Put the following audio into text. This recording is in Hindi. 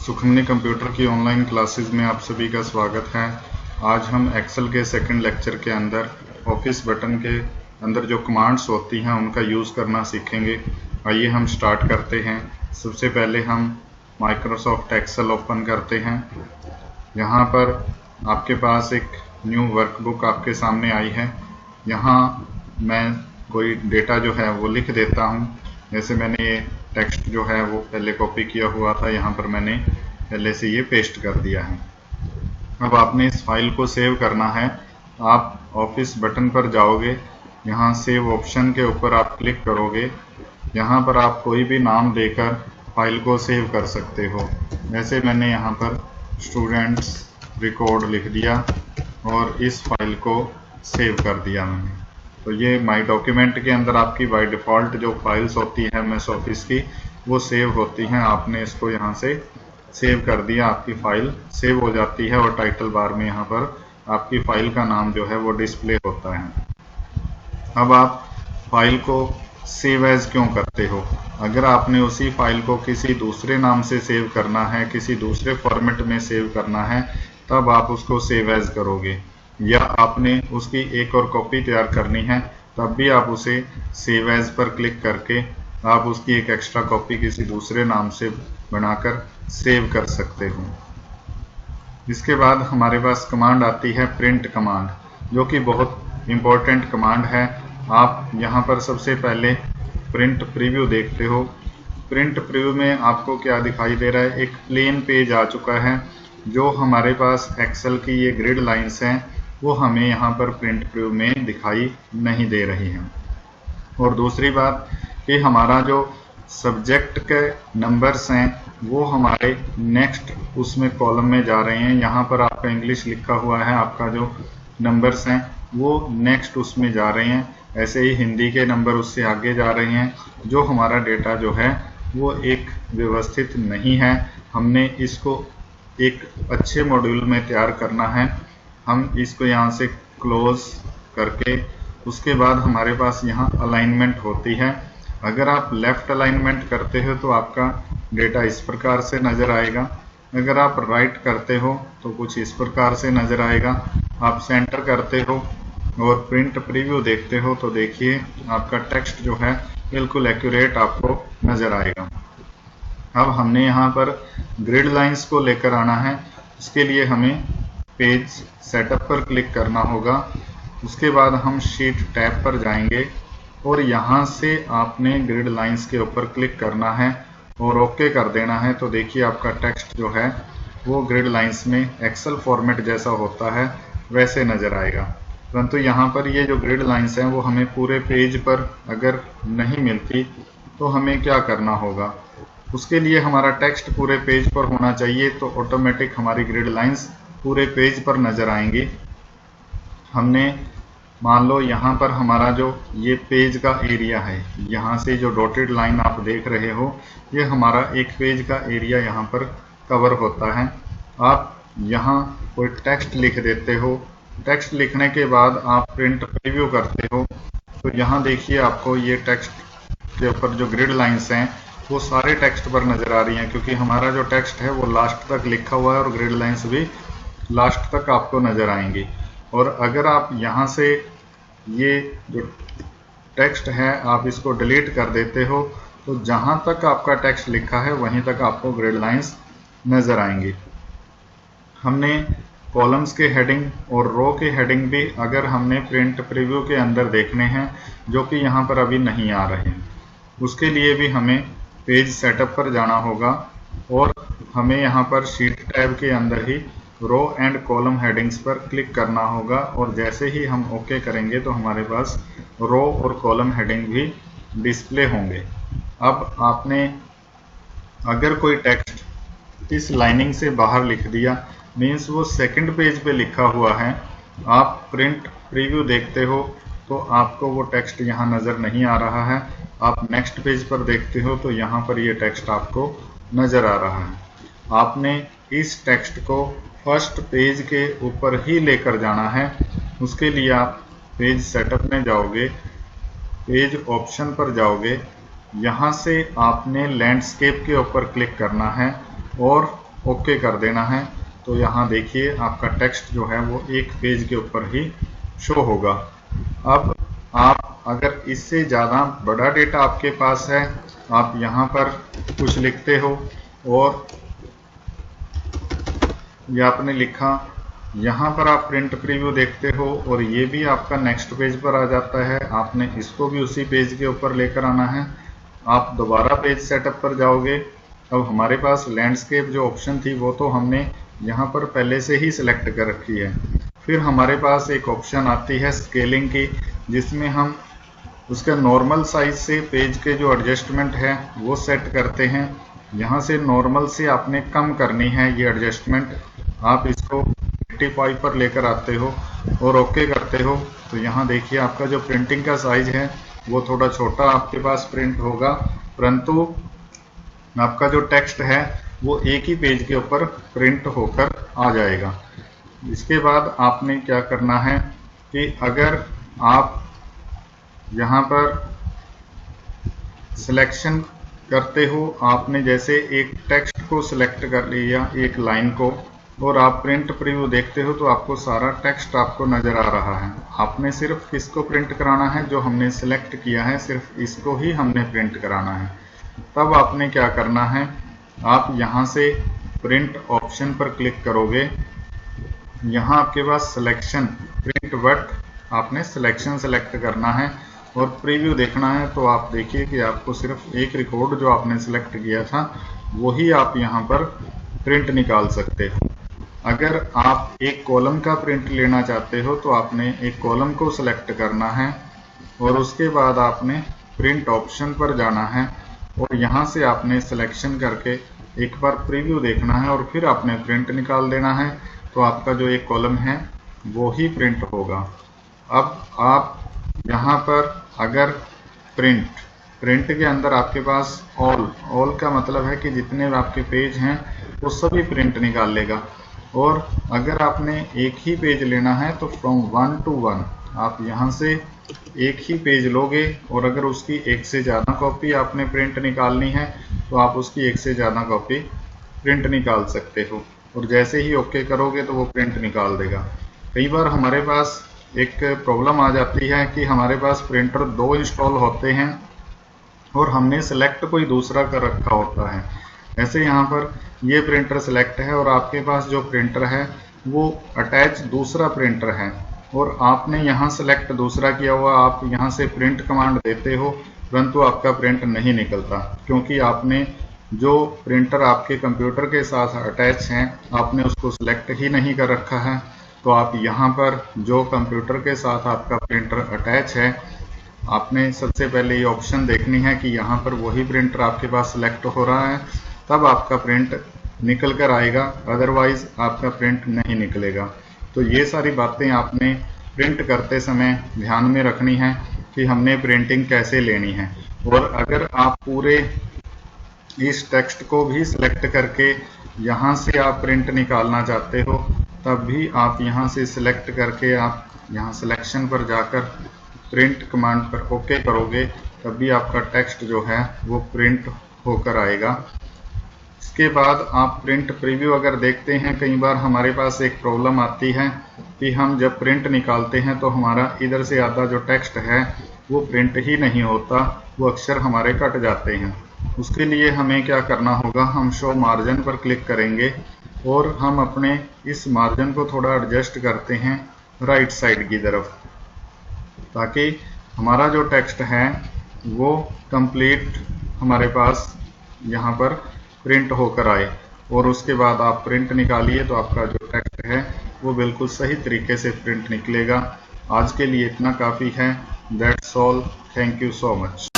सुखमनी कंप्यूटर की ऑनलाइन क्लासेस में आप सभी का स्वागत है। आज हम एक्सेल के सेकंड लेक्चर के अंदर ऑफिस बटन के अंदर जो कमांड्स होती हैं उनका यूज़ करना सीखेंगे। आइए हम स्टार्ट करते हैं। सबसे पहले हम माइक्रोसॉफ्ट एक्सेल ओपन करते हैं। यहाँ पर आपके पास एक न्यू वर्कबुक आपके सामने आई है। यहाँ मैं कोई डेटा जो है वो लिख देता हूँ। जैसे मैंने ये टेक्स्ट जो है वो पहले कॉपी किया हुआ था, यहाँ पर मैंने पहले से ये पेस्ट कर दिया है। अब आपने इस फाइल को सेव करना है। आप ऑफिस बटन पर जाओगे, यहाँ सेव ऑप्शन के ऊपर आप क्लिक करोगे। यहाँ पर आप कोई भी नाम देकर फाइल को सेव कर सकते हो। जैसे मैंने यहाँ पर स्टूडेंट्स रिकॉर्ड लिख दिया और इस फाइल को सेव कर दिया मैंने। तो ये माई डॉक्यूमेंट के अंदर आपकी बाय डिफ़ॉल्ट जो फाइल्स होती हैं एमएस ऑफिस की वो सेव होती हैं। आपने इसको यहाँ से सेव कर दिया, आपकी फ़ाइल सेव हो जाती है और टाइटल बार में यहाँ पर आपकी फ़ाइल का नाम जो है वो डिस्प्ले होता है। अब आप फाइल को सेव एज क्यों करते हो? अगर आपने उसी फाइल को किसी दूसरे नाम से सेव करना है, किसी दूसरे फॉर्मेट में सेव करना है, तब आप उसको सेव एज करोगे। या आपने उसकी एक और कॉपी तैयार करनी है, तब भी आप उसे सेव एज पर क्लिक करके आप उसकी एक एक्स्ट्रा कॉपी किसी दूसरे नाम से बनाकर सेव कर सकते हो। इसके बाद हमारे पास कमांड आती है प्रिंट कमांड, जो कि बहुत इम्पोर्टेंट कमांड है। आप यहाँ पर सबसे पहले प्रिंट प्रीव्यू देखते हो। प्रिंट प्रीव्यू में आपको क्या दिखाई दे रहा है? एक प्लेन पेज आ चुका है। जो हमारे पास एक्सेल की ये ग्रिड लाइंस हैं वो हमें यहाँ पर प्रिंट प्रीव्यू में दिखाई नहीं दे रही हैं। और दूसरी बात कि हमारा जो सब्जेक्ट के नंबर्स हैं वो हमारे नेक्स्ट उसमें कॉलम में जा रहे हैं। यहाँ पर आपका इंग्लिश लिखा हुआ है, आपका जो नंबर्स हैं वो नेक्स्ट उसमें जा रहे हैं। ऐसे ही हिंदी के नंबर उससे आगे जा रहे हैं। जो हमारा डेटा जो है वो एक व्यवस्थित नहीं है। हमने इसको एक अच्छे मॉड्यूल में तैयार करना है। हम इसको यहाँ से क्लोज करके उसके बाद हमारे पास यहाँ अलाइनमेंट होती है। अगर आप लेफ्ट अलाइनमेंट करते हो तो आपका डेटा इस प्रकार से नज़र आएगा। अगर आप राइट करते हो तो कुछ इस प्रकार से नज़र आएगा। आप सेंटर करते हो और प्रिंट प्रीव्यू देखते हो तो देखिए आपका टेक्स्ट जो है बिल्कुल एक्यूरेट आपको नज़र आएगा। अब हमने यहाँ पर ग्रिड लाइंस को लेकर आना है। इसके लिए हमें पेज सेटअप पर क्लिक करना होगा। उसके बाद हम शीट टैब पर जाएंगे और यहाँ से आपने ग्रिड लाइंस के ऊपर क्लिक करना है और ओके कर देना है। तो देखिए आपका टेक्स्ट जो है वो ग्रिड लाइंस में एक्सेल फॉर्मेट जैसा होता है वैसे नज़र आएगा। परंतु यहाँ पर ये जो ग्रिड लाइंस हैं वो हमें पूरे पेज पर अगर नहीं मिलती तो हमें क्या करना होगा? उसके लिए हमारा टेक्स्ट पूरे पेज पर होना चाहिए, तो ऑटोमेटिक हमारी ग्रिड लाइंस पूरे पेज पर नज़र आएंगी। हमने मान लो यहाँ पर हमारा जो ये पेज का एरिया है, यहाँ से जो डॉटेड लाइन आप देख रहे हो ये हमारा एक पेज का एरिया यहाँ पर कवर होता है। आप यहाँ कोई टेक्स्ट लिख देते हो। टेक्स्ट लिखने के बाद आप प्रिंट प्रीव्यू करते हो तो यहाँ देखिए आपको ये टेक्स्ट के ऊपर जो ग्रिड लाइंस हैं वो सारे टेक्स्ट पर नज़र आ रही हैं, क्योंकि हमारा जो टेक्स्ट है वो लास्ट तक लिखा हुआ है और ग्रिड लाइंस भी लास्ट तक आपको नज़र आएंगी। और अगर आप यहाँ से ये जो टेक्स्ट है आप इसको डिलीट कर देते हो तो जहाँ तक आपका टेक्स्ट लिखा है वहीं तक आपको ग्रिड लाइंस नज़र आएंगी। हमने कॉलम्स के हेडिंग और रो के हेडिंग भी अगर हमने प्रिंट प्रीव्यू के अंदर देखने हैं, जो कि यहाँ पर अभी नहीं आ रहे हैं, उसके लिए भी हमें पेज सेटअप पर जाना होगा और हमें यहाँ पर शीट टैब के अंदर ही रो एंड कॉलम हेडिंग्स पर क्लिक करना होगा। और जैसे ही हम ओके करेंगे तो हमारे पास रो और कॉलम हेडिंग भी डिस्प्ले होंगे। अब आपने अगर कोई टेक्स्ट इस लाइनिंग से बाहर लिख दिया, मीन्स वो सेकंड पेज पे लिखा हुआ है, आप प्रिंट प्रीव्यू देखते हो तो आपको वो टेक्स्ट यहाँ नज़र नहीं आ रहा है। आप नेक्स्ट पेज पर देखते हो तो यहाँ पर ये टेक्स्ट आपको नज़र आ रहा है। आपने इस टेक्स्ट को फर्स्ट पेज के ऊपर ही लेकर जाना है। उसके लिए आप पेज सेटअप में जाओगे, पेज ऑप्शन पर जाओगे, यहाँ से आपने लैंडस्केप के ऊपर क्लिक करना है और ओके कर देना है। तो यहाँ देखिए आपका टेक्स्ट जो है वो एक पेज के ऊपर ही शो होगा। अब आप अगर इससे ज़्यादा बड़ा डेटा आपके पास है, आप यहाँ पर कुछ लिखते हो और ये आपने लिखा, यहाँ पर आप प्रिंट प्रीव्यू देखते हो और ये भी आपका नेक्स्ट पेज पर आ जाता है। आपने इसको भी उसी पेज के ऊपर लेकर आना है। आप दोबारा पेज सेटअप पर जाओगे। अब हमारे पास लैंडस्केप जो ऑप्शन थी वो तो हमने यहाँ पर पहले से ही सिलेक्ट कर रखी है। फिर हमारे पास एक ऑप्शन आती है स्केलिंग की, जिसमें हम उसका नॉर्मल साइज से पेज के जो एडजस्टमेंट है वो सेट करते हैं। यहाँ से नॉर्मल से आपने कम करनी है ये एडजस्टमेंट। आप इसको 85 पर लेकर आते हो और ओके करते हो। तो यहाँ देखिए आपका जो प्रिंटिंग का साइज है वो थोड़ा छोटा आपके पास प्रिंट होगा, परंतु आपका जो टेक्स्ट है वो एक ही पेज के ऊपर प्रिंट होकर आ जाएगा। इसके बाद आपने क्या करना है कि अगर आप यहाँ पर सिलेक्शन करते हो, आपने जैसे एक टेक्स्ट को सिलेक्ट कर लिया, एक लाइन को, और आप प्रिंट प्रीव्यू देखते हो तो आपको सारा टेक्स्ट आपको नजर आ रहा है। आपने सिर्फ किसको प्रिंट कराना है, जो हमने सिलेक्ट किया है सिर्फ इसको ही हमने प्रिंट कराना है। तब आपने क्या करना है, आप यहाँ से प्रिंट ऑप्शन पर क्लिक करोगे। यहाँ आपके पास सिलेक्शन प्रिंट बट आपने सिलेक्शन सेलेक्ट करना है और प्रीव्यू देखना है। तो आप देखिए कि आपको सिर्फ एक रिकॉर्ड जो आपने सिलेक्ट किया था वही आप यहाँ पर प्रिंट निकाल सकते हो। अगर आप एक कॉलम का प्रिंट लेना चाहते हो तो आपने एक कॉलम को सिलेक्ट करना है और उसके बाद आपने प्रिंट ऑप्शन पर जाना है और यहाँ से आपने सिलेक्शन करके एक बार प्रीव्यू देखना है और फिर आपने प्रिंट निकाल देना है। तो आपका जो एक कॉलम है वो ही प्रिंट होगा। अब आप यहाँ पर अगर प्रिंट के अंदर आपके पास ऑल का मतलब है कि जितने आपके पेज हैं वो सभी प्रिंट निकाल लेगा। और अगर आपने एक ही पेज लेना है तो फ्रॉम 1 to 1 आप यहाँ से एक ही पेज लोगे और अगर उसकी एक से ज़्यादा कॉपी आपने प्रिंट निकालनी है तो आप उसकी एक से ज़्यादा कॉपी प्रिंट निकाल सकते हो और जैसे ही ओके करोगे तो वो प्रिंट निकाल देगा। कई बार हमारे पास एक प्रॉब्लम आ जाती है कि हमारे पास प्रिंटर 2 इंस्टॉल होते हैं और हमने सेलेक्ट कोई दूसरा कर रखा होता है। ऐसे यहाँ पर ये प्रिंटर सेलेक्ट है और आपके पास जो प्रिंटर है वो अटैच दूसरा प्रिंटर है और आपने यहाँ सेलेक्ट दूसरा किया हुआ, आप यहाँ से प्रिंट कमांड देते हो परंतु आपका प्रिंट नहीं निकलता, क्योंकि आपने जो प्रिंटर आपके कंप्यूटर के साथ अटैच हैं आपने उसको सिलेक्ट ही नहीं कर रखा है। तो आप यहाँ पर जो कंप्यूटर के साथ आपका प्रिंटर अटैच है, आपने सबसे पहले ये ऑप्शन देखनी है कि यहाँ पर वही प्रिंटर आपके पास सिलेक्ट हो रहा है, तब आपका प्रिंट निकल कर आएगा, अदरवाइज आपका प्रिंट नहीं निकलेगा। तो ये सारी बातें आपने प्रिंट करते समय ध्यान में रखनी है कि हमने प्रिंटिंग कैसे लेनी है। और अगर आप पूरे इस टेक्स्ट को भी सिलेक्ट करके यहाँ से आप प्रिंट निकालना चाहते हो तब भी आप यहाँ से सिलेक्ट करके आप यहाँ सिलेक्शन पर जाकर प्रिंट कमांड पर ओके करोगे, तब भी आपका टेक्स्ट जो है वो प्रिंट होकर आएगा। इसके बाद आप प्रिंट प्रीव्यू अगर देखते हैं, कई बार हमारे पास एक प्रॉब्लम आती है कि हम जब प्रिंट निकालते हैं तो हमारा इधर से आधा जो टेक्स्ट है वो प्रिंट ही नहीं होता, वो अक्षर हमारे कट जाते हैं। उसके लिए हमें क्या करना होगा, हम शो मार्जिन पर क्लिक करेंगे और हम अपने इस मार्जिन को थोड़ा एडजस्ट करते हैं राइट साइड की तरफ, ताकि हमारा जो टेक्स्ट है वो कंप्लीट हमारे पास यहाँ पर प्रिंट होकर आए। और उसके बाद आप प्रिंट निकालिए तो आपका जो टेक्स्ट है वो बिल्कुल सही तरीके से प्रिंट निकलेगा। आज के लिए इतना काफ़ी है। That's all. Thank you so much.